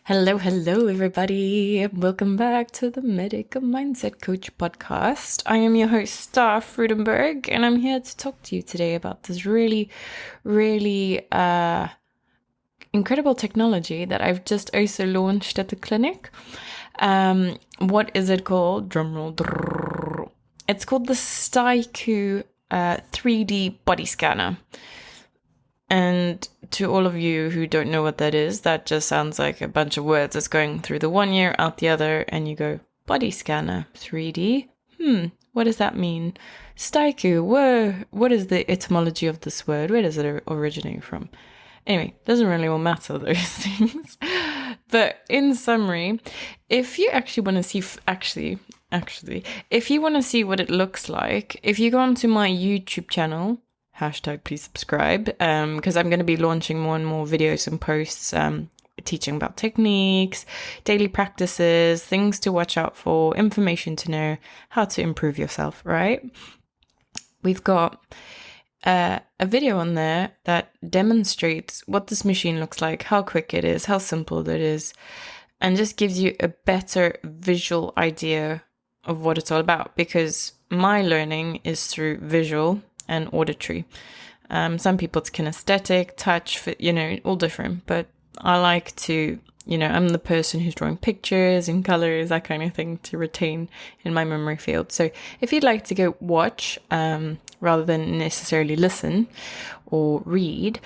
Hello, everybody. Welcome back to the Medical Mindset Coach podcast. I am your host, Star Freudenberg, and I'm here to talk to you today about this really incredible technology that I've just also launched at the clinic. What is it called? Drumroll. It's called the Styku 3D body scanner. And to all of you who don't know what that is, that just sounds like a bunch of words that's going through the one ear, out the other, and you go, body scanner, 3D? What does that mean? Styku, what is the etymology of this word? Where does it originate from? Anyway, doesn't really all matter, those things. But in summary, if you actually want to see, if you want to see what it looks like, if you go onto my YouTube channel, #please subscribe, because I'm going to be launching more and more videos and posts teaching about techniques, daily practices, things to watch out for, information to know, how to improve yourself, right? We've got a video on there that demonstrates what this machine looks like, how quick it is, how simple it is, and just gives you a better visual idea of what it's all about, because my learning is through visual and auditory. Some people it's kinesthetic, touch, all different. But I like to, I'm the person who's drawing pictures and colors, that kind of thing, to retain in my memory field. So if you'd like to go watch, rather than necessarily listen or read,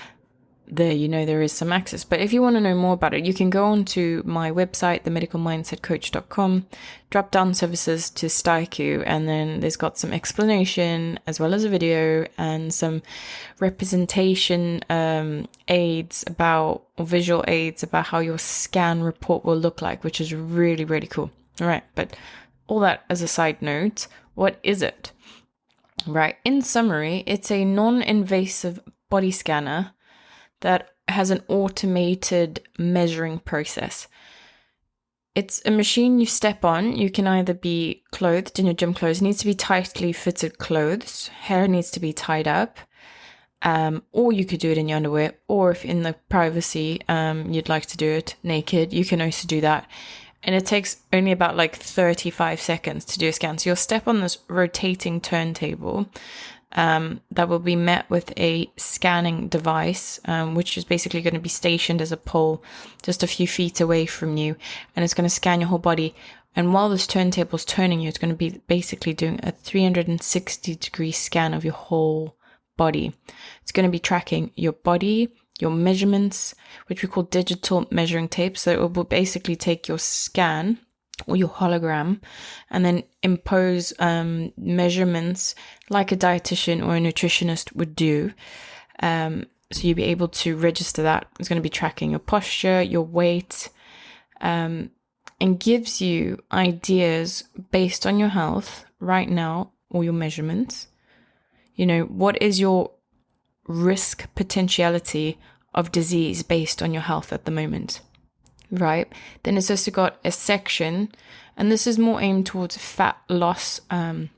there is some access. But if you want to know more about it, you can go on to my website, themedicalmindsetcoach.com, drop down services to Styku, and then there's got some explanation as well as a video and some representation aids or visual aids about how your scan report will look like, which is really, really cool. All right, but all that as a side note, what is it? Right, in summary, it's a non-invasive body scanner that has an automated measuring process. It's a machine you step on. You can either be clothed in your gym clothes, it needs to be tightly fitted clothes, hair needs to be tied up, or you could do it in your underwear, or if in the privacy you'd like to do it naked, you can also do that. And it takes only about 35 seconds to do a scan. So you'll step on this rotating turntable that will be met with a scanning device, which is basically going to be stationed as a pole just a few feet away from you. And it's going to scan your whole body. And while this turntable is turning you, it's going to be basically doing a 360-degree scan of your whole body. It's going to be tracking your body, your measurements, which we call digital measuring tape. So it will basically take your scan or your hologram and then impose measurements like a dietitian or a nutritionist would do. So you'll be able to register that. It's going to be tracking your posture, your weight, and gives you ideas based on your health right now or your measurements. What is your risk potentiality of disease based on your health at the moment? Right. Then it's also got a section, and this is more aimed towards fat loss or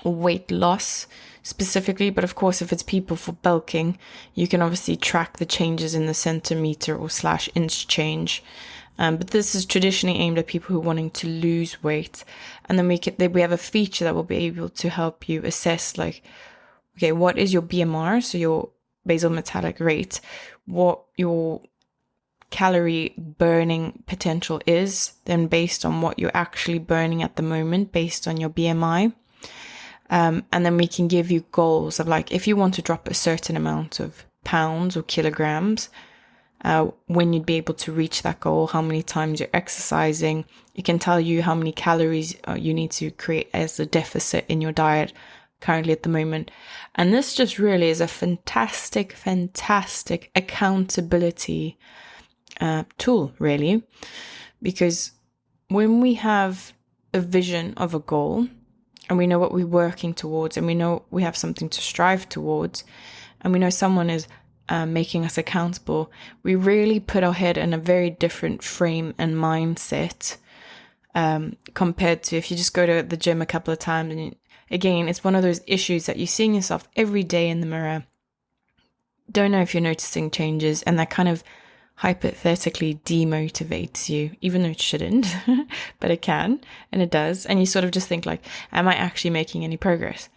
weight loss specifically. But of course, if it's people for bulking, you can obviously track the changes in the centimeter or /inch change. But this is traditionally aimed at people who are wanting to lose weight. And then we have a feature that will be able to help you assess what is your BMR, so your basal metabolic rate, what your calorie burning potential is, then based on what you're actually burning at the moment, based on your BMI. And then we can give you goals of if you want to drop a certain amount of pounds or kilograms, when you'd be able to reach that goal, how many times you're exercising. It can tell you how many calories you need to create as a deficit in your diet currently at the moment. And this just really is a fantastic accountability tool, really, because when we have a vision of a goal and we know what we're working towards and we know we have something to strive towards and we know someone is making us accountable, we really put our head in a very different frame and mindset compared to if you just go to the gym a couple of times. And again, it's one of those issues that you're seeing yourself every day in the mirror, don't know if you're noticing changes, and that kind of hypothetically demotivates you, even though it shouldn't, but it can, and it does. And you sort of just think like, am I actually making any progress?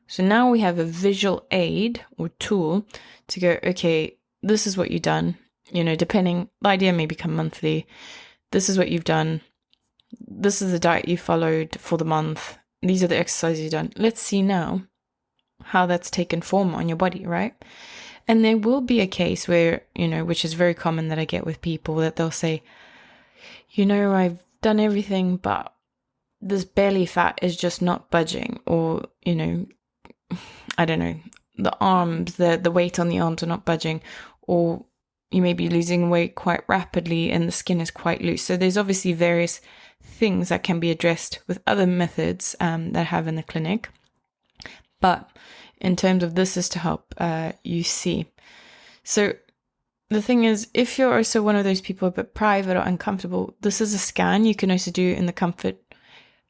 So now we have a visual aid or tool to go, okay, this is what you've done. Depending, the idea may become monthly. This is what you've done. This is the diet you followed for the month. These are the exercises you've done. Let's see now how that's taken form on your body, right? And there will be a case where, which is very common that I get with people, that they'll say, I've done everything, but this belly fat is just not budging. Or, I don't know, the arms, the weight on the arms are not budging. Or you may be losing weight quite rapidly and the skin is quite loose. So there's obviously various things that can be addressed with other methods that I have in the clinic. But in terms of this is to help you see. So the thing is, if you're also one of those people a bit private or uncomfortable, this is a scan you can also do in the comfort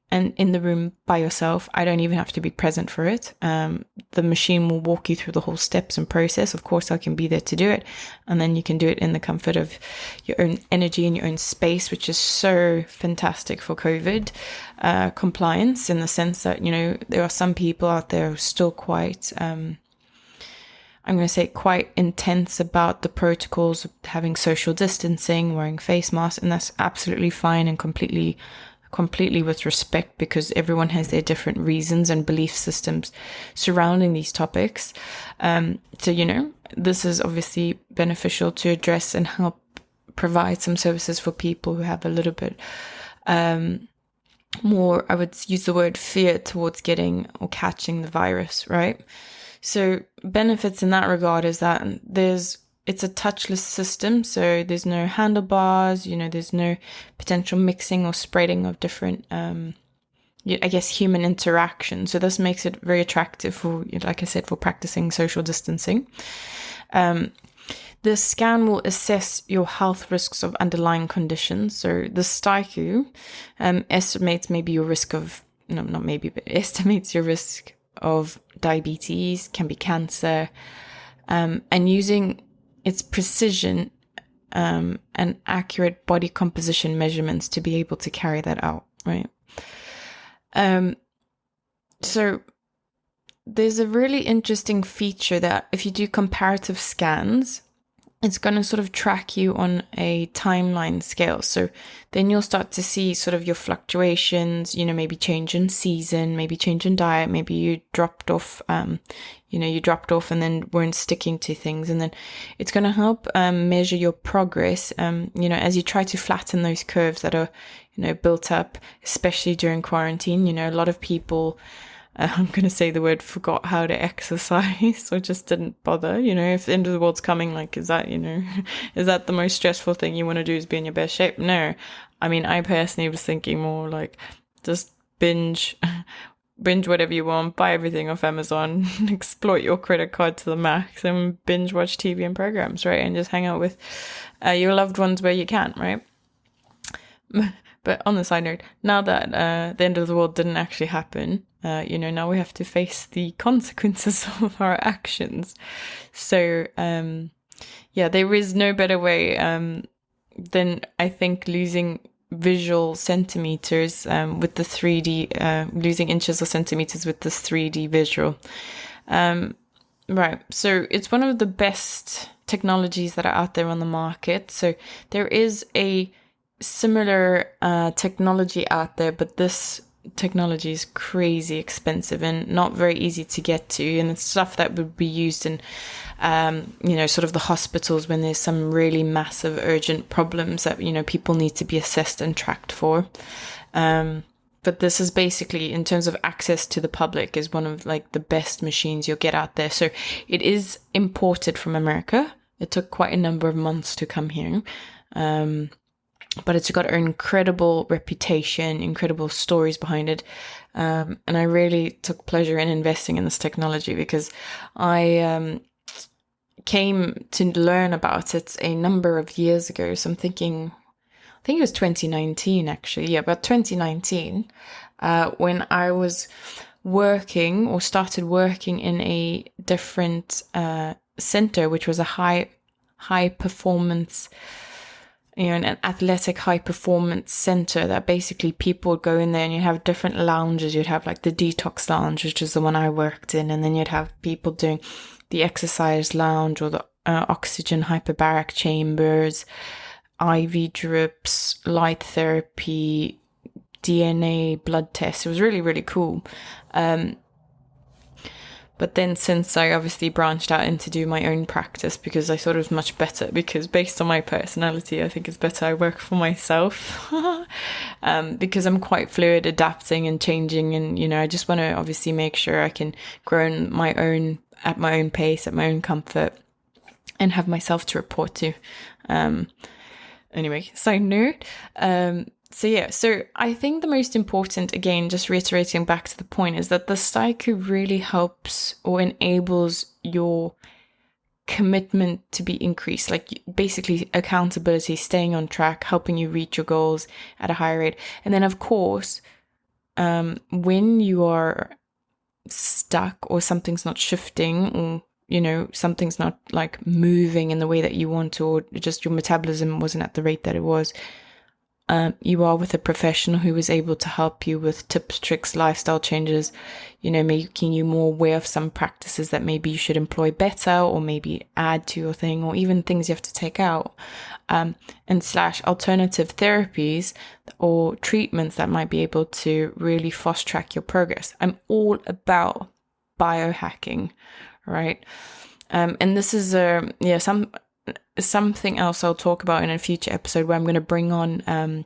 and in the room by yourself. I don't even have to be present for it. The machine will walk you through the whole steps and process. Of course, I can be there to do it. And then you can do it in the comfort of your own energy and your own space, which is so fantastic for COVID compliance, in the sense that, there are some people out there who are still quite, I'm going to say quite intense about the protocols of having social distancing, wearing face masks, and that's absolutely fine and completely with respect, because everyone has their different reasons and belief systems surrounding these topics. So, this is obviously beneficial to address and help provide some services for people who have a little bit more, I would use the word, fear towards getting or catching the virus, right? So benefits in that regard is that it's a touchless system, so there's no handlebars, there's no potential mixing or spreading of different, human interaction. So this makes it very attractive for, like I said, for practicing social distancing. The scan will assess your health risks of underlying conditions. So the Styku estimates your risk of diabetes, can be cancer, and using its precision and accurate body composition measurements to be able to carry that out, right? So there's a really interesting feature that if you do comparative scans, it's going to sort of track you on a timeline scale. So then you'll start to see sort of your fluctuations, maybe change in season, maybe change in diet, maybe you dropped off, and then weren't sticking to things. And then it's going to help measure your progress, as you try to flatten those curves that are, built up, especially during quarantine. A lot of people, I'm going to say the word, forgot how to exercise or just didn't bother. If the end of the world's coming, like, is that the most stressful thing you want to do, is be in your best shape? No. I mean, I personally was thinking more like just binge whatever you want, buy everything off Amazon, exploit your credit card to the max, and binge watch TV and programs, right? And just hang out with your loved ones where you can, right? But on the side note, now that the end of the world didn't actually happen, now we have to face the consequences of our actions. So, there is no better way than, I think, losing visual centimeters with the 3D, losing inches or centimeters with this 3D visual. Right. So it's one of the best technologies that are out there on the market. So there is a similar technology out there, but this technology is crazy expensive and not very easy to get to, and it's stuff that would be used in sort of the hospitals when there's some really massive urgent problems that people need to be assessed and tracked for. But this is basically, in terms of access to the public, is one of like the best machines you'll get out there. So it is imported from America. It took quite a number of months to come here. But it's got an incredible reputation, incredible stories behind it. And I really took pleasure in investing in this technology because I came to learn about it a number of years ago. So I'm thinking, I think it was 2019 actually. Yeah, about 2019, when I was working or started working in a different center, which was a high high performance, an athletic high performance center that basically people would go in there and you'd have different lounges. You'd have like the Detox lounge, which is the one I worked in. And then you'd have people doing the exercise lounge or the oxygen hyperbaric chambers, IV drips, light therapy, DNA blood tests. It was really, really cool. But then since I obviously branched out into do my own practice because I thought it was much better, because based on my personality, I think it's better I work for myself because I'm quite fluid, adapting and changing. And, I just want to obviously make sure I can grow at my own pace, at my own comfort, and have myself to report to. Anyway, side note. So I think the most important, again, just reiterating back to the point, is that the Styku really helps or enables your commitment to be increased, like basically accountability, staying on track, helping you reach your goals at a higher rate. And then, of course, when you are stuck or something's not shifting, or something's not like moving in the way that you want to, or just your metabolism wasn't at the rate that it was, you are with a professional who is able to help you with tips, tricks, lifestyle changes, making you more aware of some practices that maybe you should employ better, or maybe add to your thing, or even things you have to take out, and / alternative therapies or treatments that might be able to really fast track your progress. I'm all about biohacking, right? And this is something else I'll talk about in a future episode, where I'm going to bring on,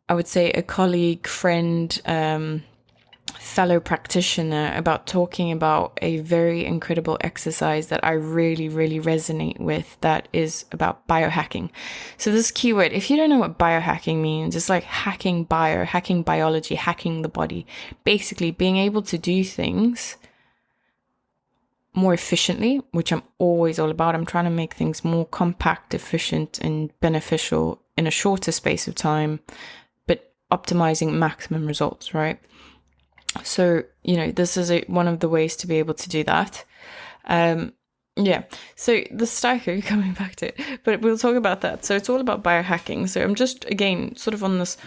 I would say, a colleague, friend, fellow practitioner, about talking about a very incredible exercise that I really, really resonate with, that is about biohacking. So this keyword, if you don't know what biohacking means, it's like hacking biology, hacking the body, basically being able to do things more efficiently, which I'm always all about. I'm trying to make things more compact, efficient, and beneficial in a shorter space of time, but optimizing maximum results, right? So, this is one of the ways to be able to do that. So the Styku, coming back to it, but we'll talk about that. So it's all about biohacking. So I'm just, again, sort of on this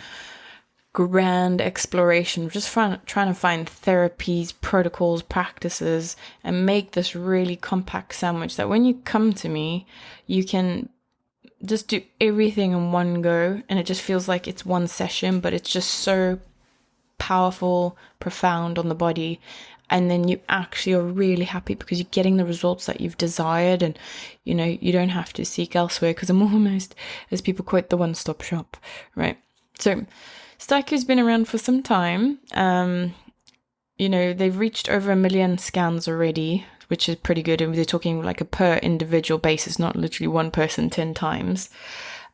grand exploration, just trying to find therapies, protocols, practices, and make this really compact sandwich that when you come to me, you can just do everything in one go, and it just feels like it's one session, but it's just so powerful, profound on the body. And then you actually are really happy because you're getting the results that you've desired, and you don't have to seek elsewhere, because I'm almost, as people quote, the one-stop shop, right? So Styku's been around for some time. They've reached over 1 million scans already, which is pretty good. And they're talking like a per individual basis, not literally one person 10 times.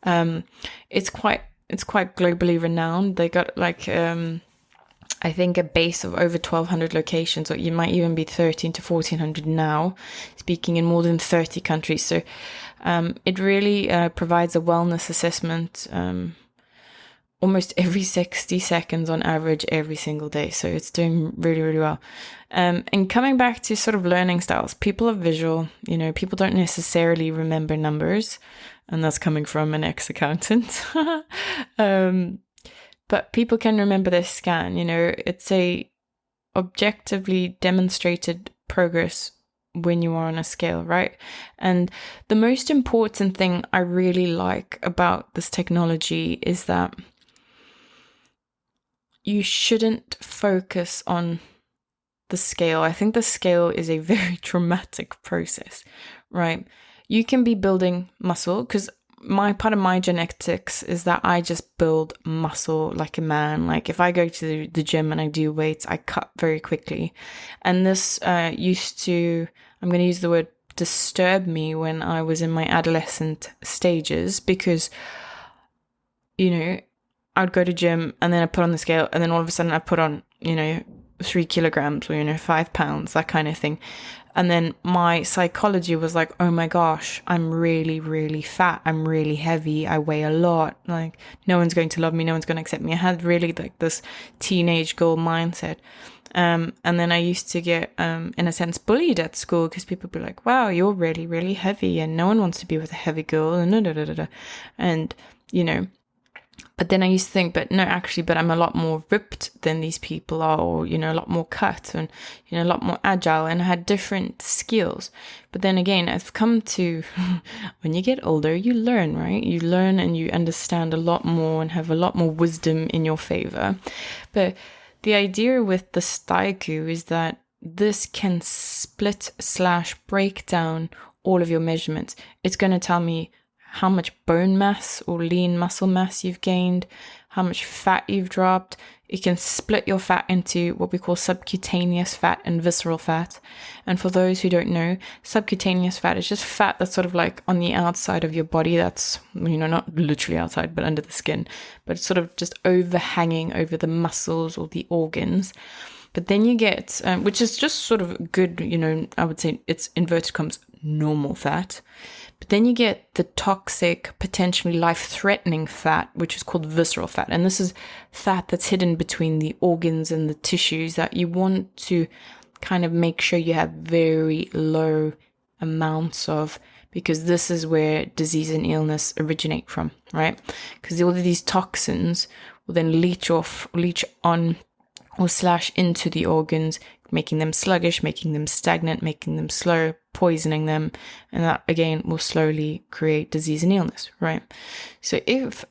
It's quite globally renowned. They got like, I think a base of over 1,200 locations, or you might even be 13 to 1,400 now, speaking in more than 30 countries. So it really provides a wellness assessment almost every 60 seconds on average every single day. So it's doing really, really well. And coming back to sort of learning styles, people are visual, people don't necessarily remember numbers, and that's coming from an ex-accountant. But people can remember their scan, it's a objectively demonstrated progress when you are on a scale, right? And the most important thing I really like about this technology is that you shouldn't focus on the scale. I think the scale is a very traumatic process, right? You can be building muscle, because part of my genetics is that I just build muscle like a man. Like if I go to the gym and I do weights, I cut very quickly. And this used to, I'm going to use the word disturb me when I was in my adolescent stages, because, I'd go to gym and then I put on the scale, and then all of a sudden I put on, 3 kilograms or, 5 pounds, that kind of thing. And then my psychology was like, oh my gosh, I'm really, really fat. I'm really heavy. I weigh a lot. Like, no one's going to love me. No one's going to accept me. I had really like this teenage girl mindset. And then I used to get, in a sense, bullied at school because people would be like, wow, you're really, really heavy and no one wants to be with a heavy girl. And, you know, but then I used to think, but no, actually, but I'm a lot more ripped than these people are, or, you know, a lot more cut and, you know, a lot more agile, and I had different skills. But then again, I've come to, when you get older, you learn, right? You learn and you understand a lot more and have a lot more wisdom in your favor. But the idea with the Styku is that this can split/break down all of your measurements. It's going to tell me how much bone mass or lean muscle mass you've gained, how much fat you've dropped. It can split your fat into what we call subcutaneous fat and visceral fat. And for those who don't know, subcutaneous fat is just fat that's sort of like on the outside of your body. That's, you know, not literally outside, but under the skin, but it's sort of just overhanging over the muscles or the organs. But then you get, which is just sort of good, you know, I would say it's inverted commas, normal fat. But then you get the toxic, potentially life-threatening fat, which is called visceral fat. And this is fat that's hidden between the organs and the tissues that you want to kind of make sure you have very low amounts of, because this is where disease and illness originate from, right? Because all of these toxins will then leach on or slash into the organs, making them sluggish, making them stagnant, making them slow, poisoning them. And that, again, will slowly create disease and illness, right? So if,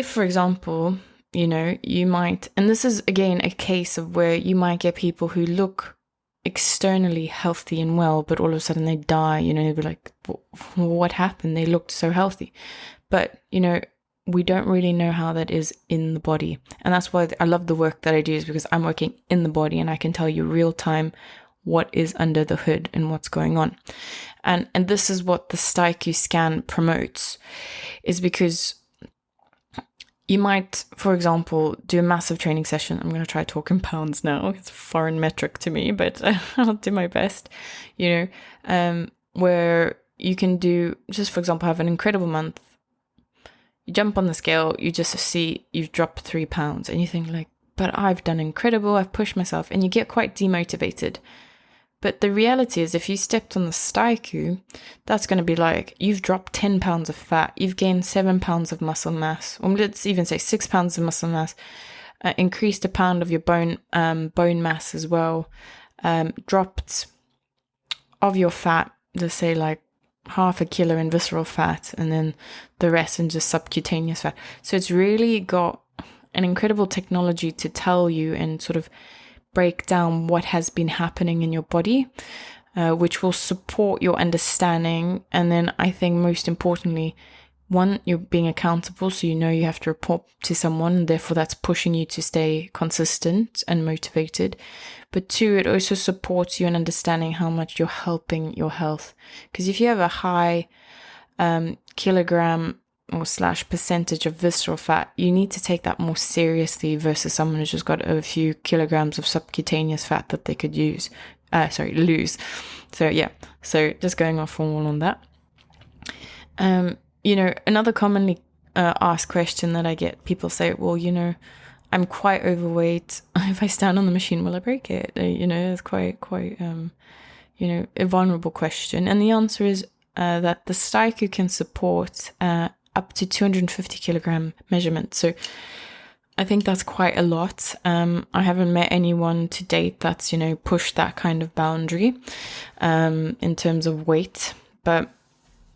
for example, you know, you might, and this is, again, a case of where you might get people who look externally healthy and well, but all of a sudden they die, you know, they'll be like, what happened? They looked so healthy. But, you know, we don't really know how that is in the body. And that's why I love the work that I do, is because I'm working in the body and I can tell you real time what is under the hood and what's going on. And this is what the Styku scan promotes, is because you might, for example, do a massive training session. I'm going to try talk in pounds now. It's a foreign metric to me, but I'll do my best, you know, where you can do, just for example, have an incredible month. You jump on the scale, you just see you've dropped 3 pounds and you think like, but I've done incredible, I've pushed myself, and you get quite demotivated. But the reality is, if you stepped on the Styku, that's going to be like, you've dropped 10 pounds of fat, you've gained 7 pounds of muscle mass, or let's even say 6 pounds of muscle mass, increased a pound of your bone mass as well, dropped of your fat, let's say like half a kilo in visceral fat, and then the rest in just subcutaneous fat. So it's really got an incredible technology to tell you and sort of break down what has been happening in your body, which will support your understanding. And then I think most importantly, one, you're being accountable, so you know you have to report to someone, and therefore that's pushing you to stay consistent and motivated. But two, it also supports you in understanding how much you're helping your health. Because if you have a high kilogram or slash percentage of visceral fat, you need to take that more seriously versus someone who's just got a few kilograms of subcutaneous fat that they could lose. So yeah, so just going off on that. You know, another commonly asked question that I get, people say, well, you know, I'm quite overweight. If I stand on the machine, will I break it? You know, it's quite, you know, a vulnerable question. And the answer is that the Styku can support up to 250 kilogram measurement. So I think that's quite a lot. I haven't met anyone to date that's, you know, pushed that kind of boundary in terms of weight. But,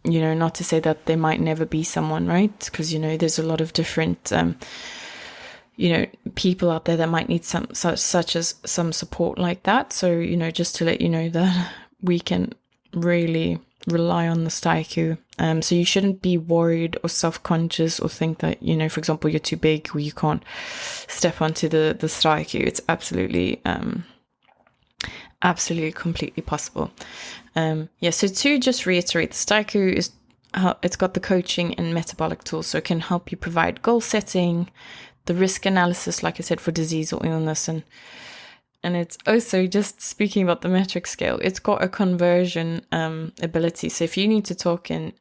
you know, not to say that there might never be someone, right? Because, you know, there's a lot of different, you know, people out there that might need such as some support like that. So, you know, just to let you know that we can really rely on the Styku. So you shouldn't be worried or self-conscious or think that, you know, for example, you're too big or you can't step onto the Styku. It's absolutely completely possible. So to just reiterate, the Styku is it's got the coaching and metabolic tools, so it can help you provide goal setting, the risk analysis, like I said, for disease or illness, and it's also, just speaking about the metric scale, it's got a conversion ability. So if you need to talk in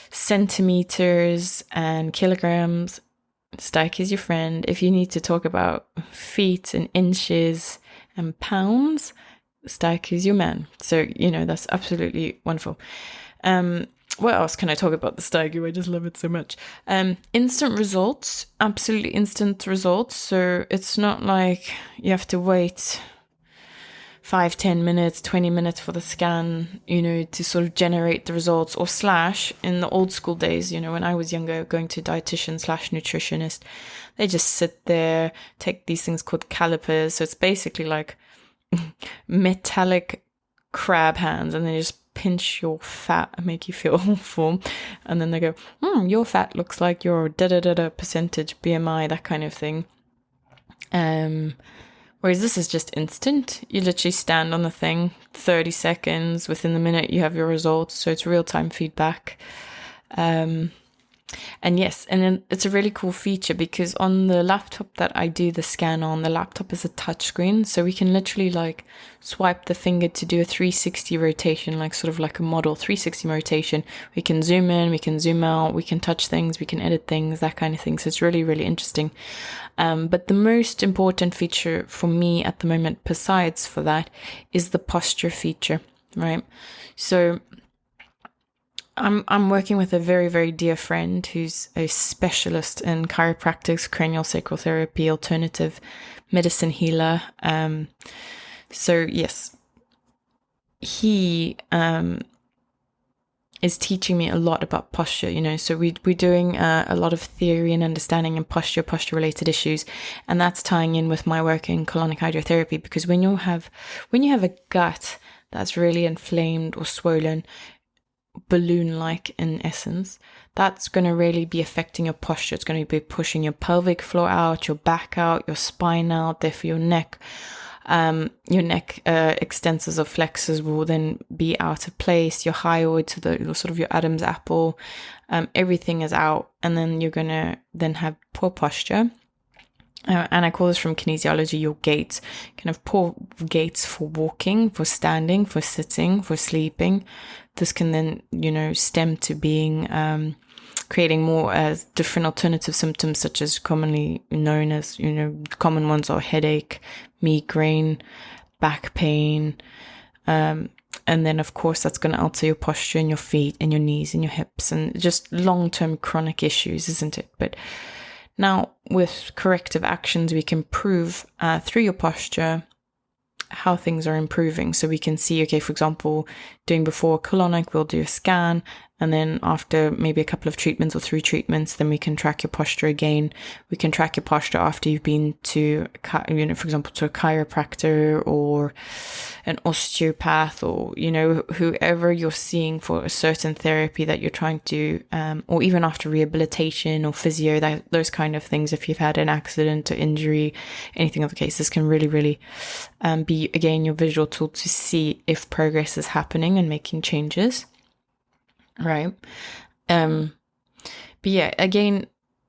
centimeters and kilograms, Styku is your friend. If you need to talk about feet and inches and pounds, Styku is your man. So, that's absolutely wonderful. What else can I talk about the Styku? I just love it so much. Instant results, absolutely instant results. So it's not like you have to wait 5, 10 minutes, 20 minutes for the scan, to sort of generate the results, or / in the old school days, when I was younger, going to dietitian / nutritionist, they just sit there, take these things called calipers. So it's basically like metallic crab hands, and they just pinch your fat and make you feel awful. And then they go, your fat looks like your da-da-da-da percentage BMI, that kind of thing. Whereas this is just instant. You literally stand on the thing, 30 seconds, within the minute you have your results. So it's real-time feedback. And yes, and then it's a really cool feature because on the laptop that I do the scan on, the laptop is a touchscreen. So we can literally like swipe the finger to do a 360 rotation, like sort of like a model 360 rotation. We can zoom in, we can zoom out, we can touch things, we can edit things, that kind of thing. So it's really, really interesting. But the most important feature for me at the moment, besides for that, is the posture feature, right? So I'm working with a very, very dear friend who's a specialist in chiropractic, cranial sacral therapy, alternative medicine healer. So yes, he is teaching me a lot about posture, so we're doing a lot of theory and understanding and posture related issues. And that's tying in with my work in colonic hydrotherapy, because when you have a gut that's really inflamed or swollen, balloon-like in essence, that's going to really be affecting your posture. It's going to be pushing your pelvic floor out, your back out, your spine out, therefore your neck extensors or flexors will then be out of place. Your hyoid, to the sort of your Adam's apple, everything is out, and then you're going to then have poor posture. And I call this from kinesiology, your gaits, kind of poor gaits for walking, for standing, for sitting, for sleeping. This can then, stem to being, creating more different alternative symptoms, such as commonly known as, common ones are headache, migraine, back pain. And then, of course, that's going to alter your posture in your feet and your knees and your hips, and just long-term chronic issues, isn't it? But now, with corrective actions, we can prove through your posture how things are improving. So we can see, okay, for example, doing before colonic, we'll do a scan, and then after maybe a couple of treatments or 3 treatments, then we can track your posture again. We can track your posture after you've been to, for example, to a chiropractor or an osteopath, or, whoever you're seeing for a certain therapy that you're trying to, or even after rehabilitation or physio, those kind of things. If you've had an accident or injury, anything of the case, this can really, really be, again, your visual tool to see if progress is happening and making changes. Right. But yeah, again,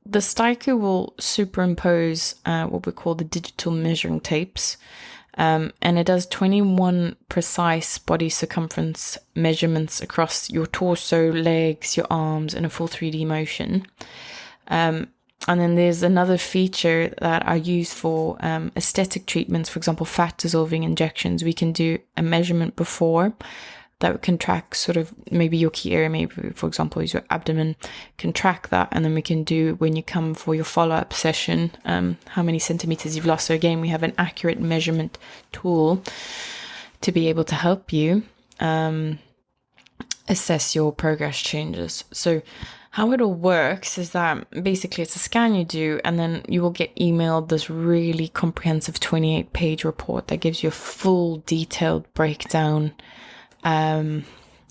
the Styku will superimpose what we call the digital measuring tapes. And it does 21 precise body circumference measurements across your torso, legs, your arms in a full 3D motion. And then there's another feature that I use for aesthetic treatments, for example, fat dissolving injections. We can do a measurement before that can track sort of maybe your key area, maybe for example is your abdomen, can track that, and then we can do when you come for your follow-up session, how many centimeters you've lost. So again, we have an accurate measurement tool to be able to help you assess your progress changes. So how it all works is that basically it's a scan you do, and then you will get emailed this really comprehensive 28-page report that gives you a full detailed breakdown,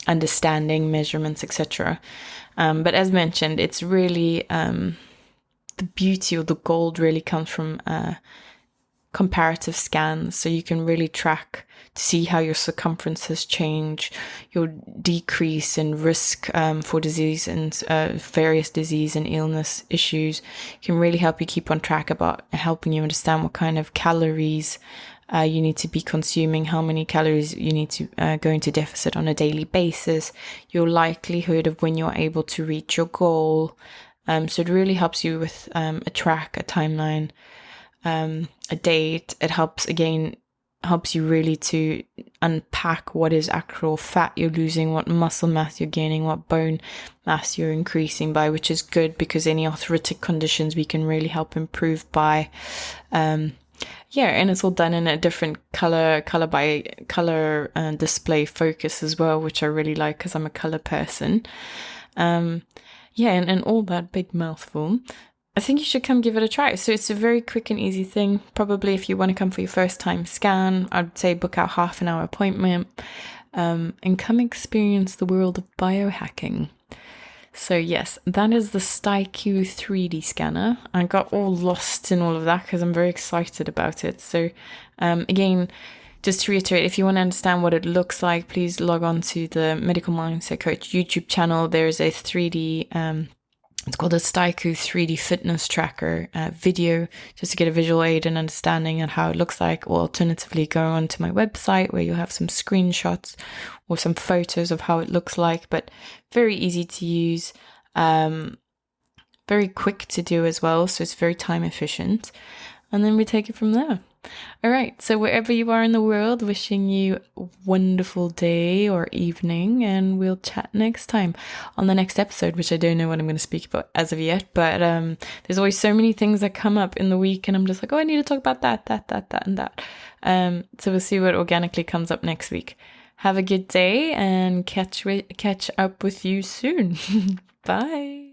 understanding, measurements, etc. But as mentioned, it's really the beauty or the gold really comes from comparative scans. So you can really track to see how your circumference has changed, your decrease in risk for disease and various disease and illness issues. Can really help you keep on track about helping you understand what kind of calories you need to be consuming, how many calories you need to go into deficit on a daily basis, your likelihood of when you're able to reach your goal, So it really helps you with a track, a timeline, a date. It helps you really to unpack what is actual fat you're losing, what muscle mass you're gaining, what bone mass you're increasing by, which is good because any arthritic conditions we can really help improve by. And it's all done in a different color by color display focus as well, which I really like because I'm a color person. And all that big mouthful. I think you should come give it a try. So it's a very quick and easy thing. Probably if you want to come for your first time scan, I'd say book out half an hour appointment and come experience the world of biohacking. So yes, that is the Styku 3D scanner. I got all lost in all of that because I'm very excited about it. So again, just to reiterate, if you want to understand what it looks like, please log on to the Medical Mindset Coach YouTube channel. There's a 3D it's called a Styku 3D fitness tracker video, just to get a visual aid and understanding of how it looks like. Or alternatively, go onto my website where you'll have some screenshots or some photos of how it looks like. But very easy to use, very quick to do as well. So it's very time efficient. And then we take it from there. All right. So wherever you are in the world, wishing you a wonderful day or evening, and we'll chat next time on the next episode, which I don't know what I'm going to speak about as of yet, but there's always so many things that come up in the week and I'm just like, oh, I need to talk about that, and that. So we'll see what organically comes up next week. Have a good day and catch up with you soon. Bye.